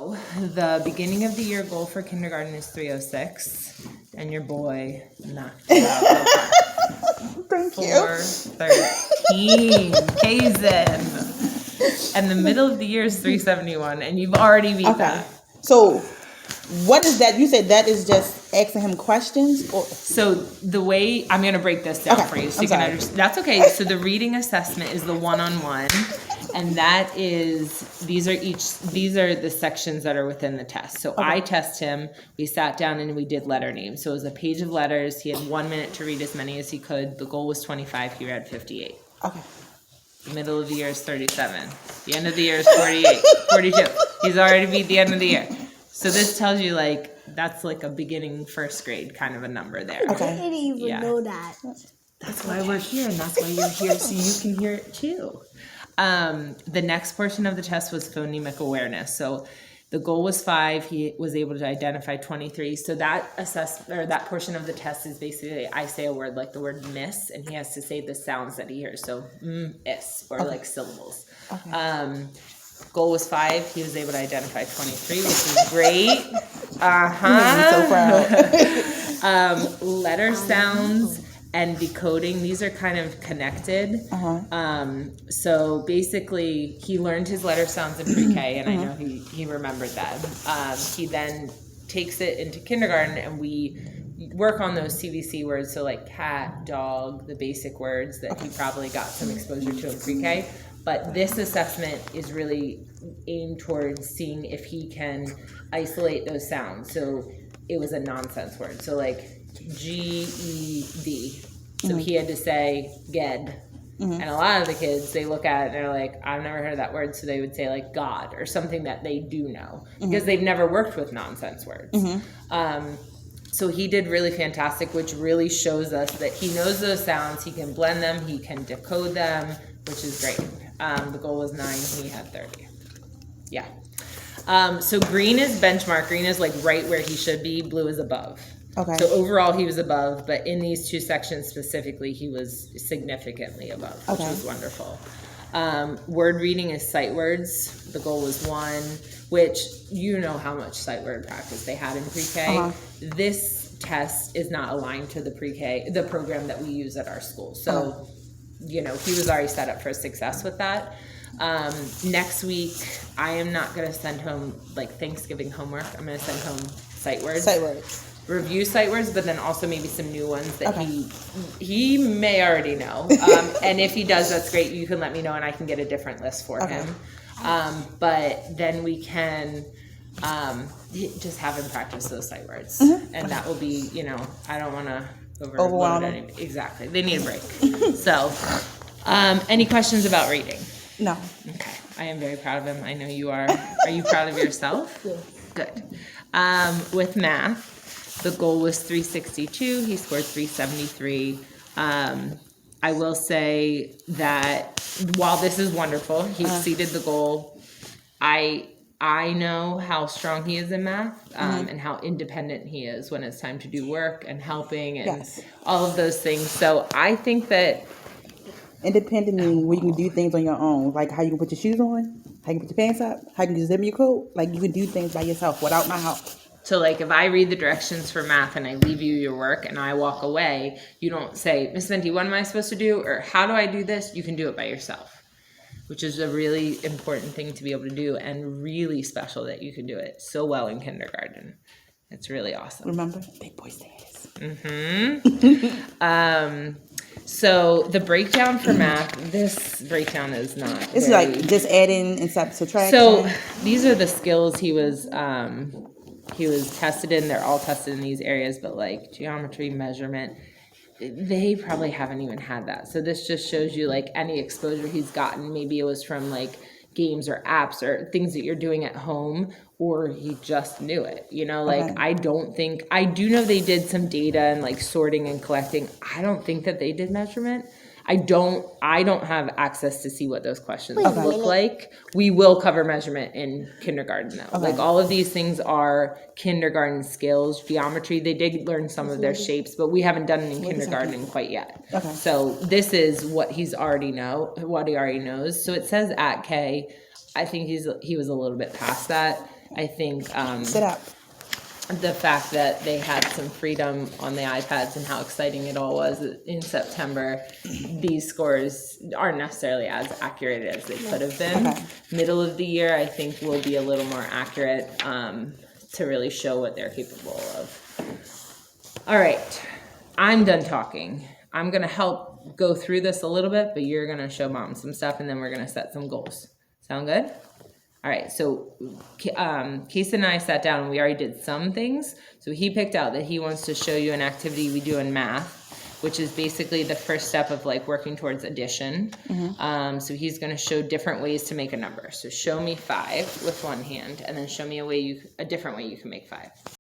The beginning of the year goal for kindergarten is 306, and your boy knocked it out of the park. Thank you. 413, Kayson. And the middle of the year is 371, and you've already beat that. So, what is that? You said that is just asking him questions? Or? So the way, I'm going to break this down for you so you can understand. That's okay. So the reading assessment is the one-on-one, and that is, these are the sections that are within the test. So I test him, we sat down and we did letter names. So it was a page of letters. He had 1 minute to read as many as he could. The goal was 25. He read 58. Okay. The middle of the year is 37. The end of the year is 48, 42. He's already beat the end of the year. So this tells you, like, that's like a beginning first grade kind of a number there. I didn't even know that. That's why we're here, and that's why you're here, so you can hear it too. The next portion of the test was phonemic awareness. So the goal was 5. He was able to identify 23. So that portion of the test is basically, I say a word like the word miss, and he has to say the sounds that he hears. So miss, or like syllables. Okay. Goal was 5. He was able to identify 23, which is great. I'm so proud. Letter sounds and decoding, these are kind of connected. So basically, he learned his letter sounds in pre-K, and I know he remembered them. He then takes it into kindergarten, and we work on those CVC words, so like cat, dog, the basic words that he probably got some exposure to in pre-K. But this assessment is really aimed towards seeing if he can isolate those sounds. So it was a nonsense word. So like G-E-D. So he had to say ged. And a lot of the kids, they look at it and they're like, I've never heard of that word. So they would say like God or something that they do know because they've never worked with nonsense words. So he did really fantastic, which really shows us that he knows those sounds. He can blend them. He can decode them, which is great. The goal was 9. He had 30. Yeah. So green is benchmark. Green is like right where he should be. Blue is above. Okay. So overall he was above, but in these 2 sections specifically, he was significantly above, which was wonderful. Word reading is sight words. The goal was 1, which you know how much sight word practice they had in pre-K. This test is not aligned to the pre-K, the program that we use at our school. So, you know, he was already set up for success with that. Next week, I am not going to send home like Thanksgiving homework. I'm going to send home sight words. Sight words. Review sight words, but then also maybe some new ones that he may already know. And if he does, that's great. You can let me know, and I can get a different list for him. But then we can just have him practice those sight words, and that will be, you know, I don't want to overwhelm them. Exactly, they need a break. So, any questions about reading? No. Okay, I am very proud of him. I know you are. Are you proud of yourself? Yeah. Good. With math, the goal was 362. He scored 373. I will say that while this is wonderful, he exceeded the goal. I know how strong he is in math and how independent he is when it's time to do work and helping and all of those things. So I think that independent means where you can do things on your own, like how you can put your shoes on, how you can put your pants up, how you can zip your coat. Like you can do things by yourself without my help. So like if I read the directions for math and I leave you your work and I walk away, you don't say, Miss Venti, what am I supposed to do? Or how do I do this? You can do it by yourself, which is a really important thing to be able to do and really special that you can do it so well in kindergarten. It's really awesome. Remember, big boy status. So the breakdown for math, this breakdown is not. It's like just adding and subtraction. So these are the skills he was tested in. They're all tested in these areas, but like geometry, measurement, they probably haven't even had that. So this just shows you like any exposure he's gotten. Maybe it was from like games or apps or things that you're doing at home, or he just knew it, you know, like I do know they did some data and like sorting and collecting. I don't think that they did measurement. I don't have access to see what those questions look like. We will cover measurement in kindergarten though. Like all of these things are kindergarten skills. Geometry, they did learn some of their shapes, but we haven't done it in kindergarten quite yet. So this is what he already knows. So it says at K. I think he was a little bit past that. I think Sit up. the fact that they had some freedom on the iPads and how exciting it all was in September, these scores aren't necessarily as accurate as they could have been. Okay. Middle of the year, I think, will be a little more accurate to really show what they're capable of. All right, I'm done talking. I'm going to help go through this a little bit, but you're going to show Mom some stuff, and then we're going to set some goals. Sound good? All right, so Kayson and I sat down and we already did some things. So he picked out that he wants to show you an activity we do in math, which is basically the first step of like working towards addition. So he's going to show different ways to make a number. So show me 5 with one hand, and then show me a different way you can make 5.